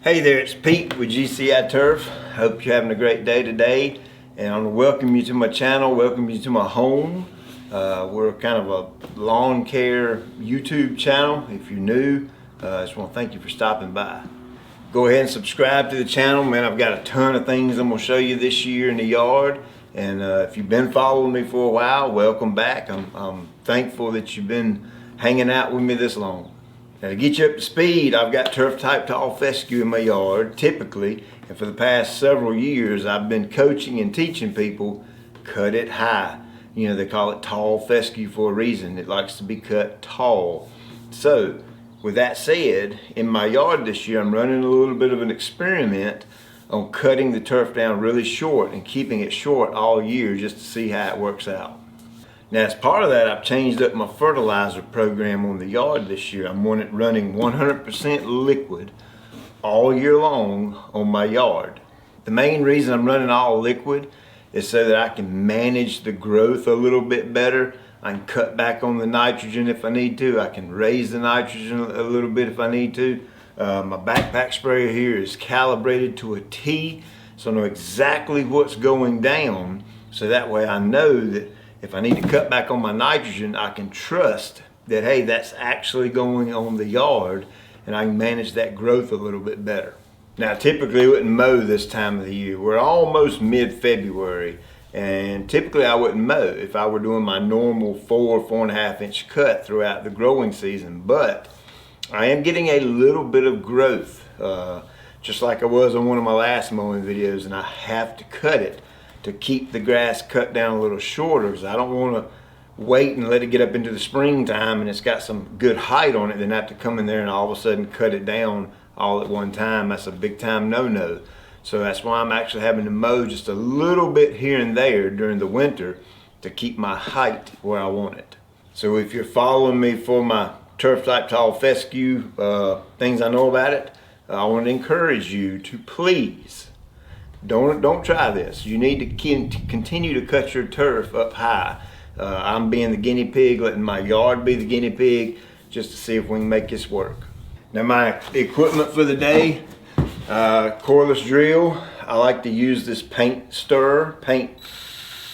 Hey there, it's Pete with GCI Turf. Hope you're having a great day today, and I want to welcome you to my channel, welcome you to my home. We're kind of a lawn care YouTube channel. If you're new, I just want to thank you for stopping by. Go ahead and subscribe to the channel, man. I've got a ton of things I'm going to show you this year in the yard, and if you've been following me for a while, welcome back. I'm thankful that you've been hanging out with me this long. Now, to get you up to speed, I've got turf type tall fescue in my yard typically, and for the past several years I've been coaching and teaching people cut it high. You know, they call it tall fescue for a reason. It likes to be cut tall. So with that said, in my yard this year I'm running a little bit of an experiment on cutting the turf down really short and keeping it short all year just to see how it works out. Now, as part of that, I've changed up my fertilizer program on the yard this year. I'm running 100% liquid all year long on my yard. The main reason I'm running all liquid is so that I can manage the growth a little bit better. I can cut back on the nitrogen if I need to. I can raise the nitrogen a little bit if I need to. My backpack sprayer here is calibrated to a T, so I know exactly what's going down, so that way I know that if I need to cut back on my nitrogen, I can trust that, hey, that's actually going on the yard, and I can manage that growth a little bit better. Now, typically I wouldn't mow this time of the year. We're almost mid-February, and typically I wouldn't mow if I were doing my normal 4.5 inch cut throughout the growing season. But I am getting a little bit of growth, just like I was on one of my last mowing videos, and I have to cut it to keep the grass cut down a little shorter, because I don't want to wait and let it get up into the springtime and it's got some good height on it, then have to come in there and all of a sudden cut it down all at one time. That's a big time no-no. So that's why I'm actually having to mow just a little bit here and there during the winter to keep my height where I want it. So if you're following me for my turf type tall fescue, things I know about it, I want to encourage you to please don't try this. You need to continue to cut your turf up high. I'm being the guinea pig, letting my yard be the guinea pig, just to see if we can make this work. Now, my equipment for the day, cordless drill. I like to use this paint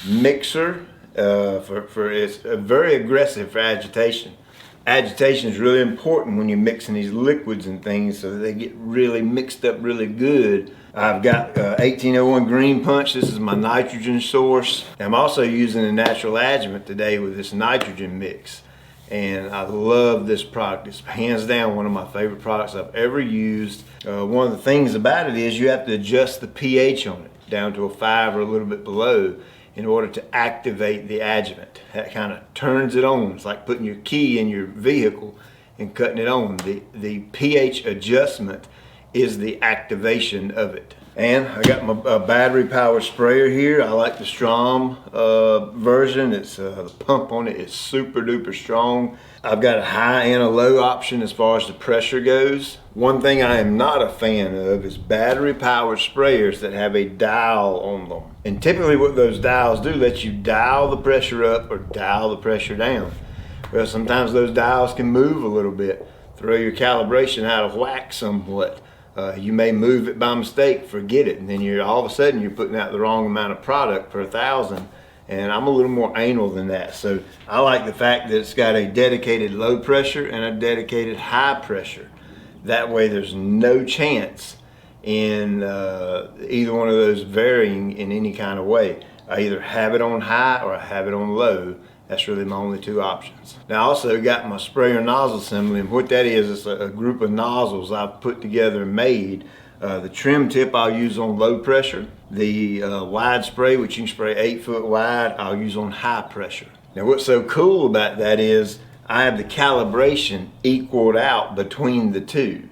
mixer. It's very aggressive for agitation. Agitation is really important when you're mixing these liquids and things, so that they get really mixed up really good. I've got 1801 green punch. This is my nitrogen source. I'm also using a Natural Adjuvant today with this nitrogen mix, and I love this product. It's hands down one of my favorite products I've ever used. One of the things about it is you have to adjust the pH on it down to a 5 or a little bit below in order to activate the adjuvant. That kind of turns it on. It's like putting your key in your vehicle and cutting it on. The pH adjustment is the activation of it. And I got my battery powered sprayer here. I like the Strom version. It's the pump on it is super duper strong. I've got a high and a low option as far as the pressure goes. One thing I am not a fan of is battery powered sprayers that have a dial on them. And typically what those dials do, let you dial the pressure up or dial the pressure down. Well, sometimes those dials can move a little bit, throw your calibration out of whack somewhat. You may move it by mistake, forget it, and then you're all of a sudden you're putting out the wrong amount of product per 1,000. And I'm a little more anal than that. So I like the fact that it's got a dedicated low pressure and a dedicated high pressure. That way there's no chance in either one of those varying in any kind of way. I either have it on high or I have it on low. That's really my only two options. Now I also got my sprayer nozzle assembly, and what that is a group of nozzles I've put together and made. The trim tip I'll use on low pressure. The wide spray, which you can spray 8 foot wide, I'll use on high pressure. Now what's so cool about that is I have the calibration equaled out between the two.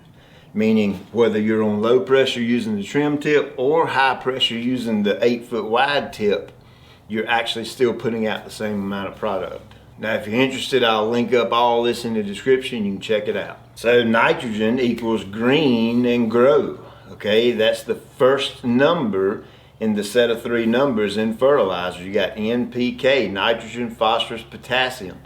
Meaning whether you're on low pressure using the trim tip or high pressure using the 8 foot wide tip, you're actually still putting out the same amount of product. Now if you're interested, I'll link up all this in the description. You can check it out. So nitrogen equals green and grow. Okay, that's the first number in the set of 3 numbers in fertilizer. You got NPK, nitrogen, phosphorus, potassium.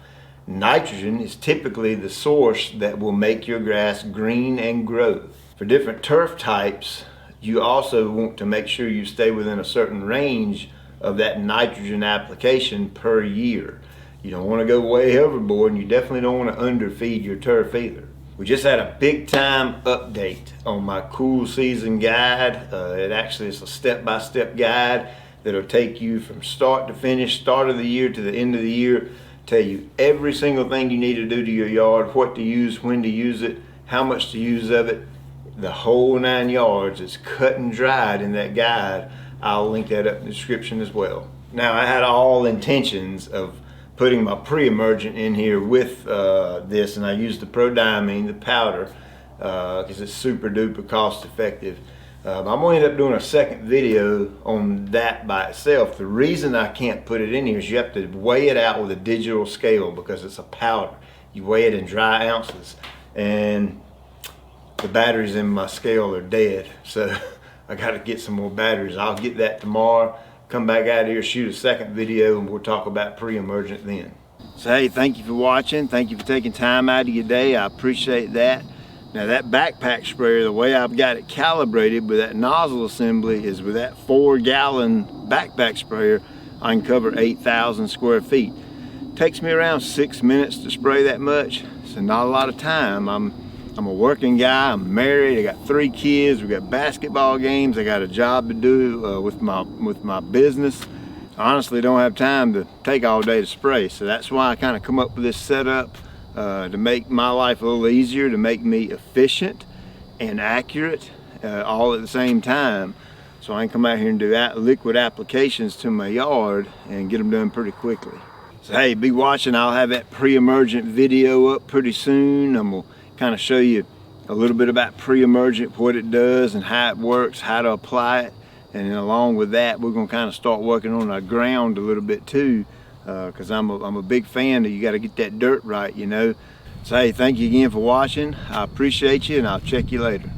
Nitrogen is typically the source that will make your grass green and grow. For different turf types, you also want to make sure you stay within a certain range of that nitrogen application per year. You don't want to go way overboard, and you definitely don't want to underfeed your turf either. We just had a big time update on my cool season guide. It actually is a step-by-step guide that'll take you from start to finish, start of the year to the end of the year, tell you every single thing you need to do to your yard, what to use, when to use it, how much to use of it, the whole 9 yards. It's cut and dried in that guide. I'll link that up in the description as well. Now I had all intentions of putting my pre-emergent in here with this, and I used the Prodiamine, the powder, because it's super duper cost effective. I'm going to end up doing a second video on that by itself. The reason I can't put it in here is you have to weigh it out with a digital scale because it's a powder. You weigh it in dry ounces, and the batteries in my scale are dead, so I got to get some more batteries. I'll get that tomorrow, come back out here, shoot a second video, and we'll talk about pre-emergent then. So hey, thank you for watching. Thank you for taking time out of your day. I appreciate that. Now that backpack sprayer, the way I've got it calibrated with that nozzle assembly is with that 4-gallon backpack sprayer, I can cover 8,000 square feet. Takes me around 6 minutes to spray that much, so not a lot of time. I'm a working guy, I'm married, I got 3 kids, we got basketball games, I got a job to do with my business. I honestly don't have time to take all day to spray, so that's why I kind of come up with this setup to make my life a little easier, to make me efficient and accurate all at the same time, so I can come out here and do liquid applications to my yard and get them done pretty quickly. So hey, be watching. I'll have that pre-emergent video up pretty soon. I'm gonna kind of show you a little bit about pre-emergent, what it does and how it works, how to apply it, and then along with that we're going to kind of start working on our ground a little bit too, because I'm a big fan that you got to get that dirt right, you know. So hey, thank you again for watching. I appreciate you, and I'll check you later.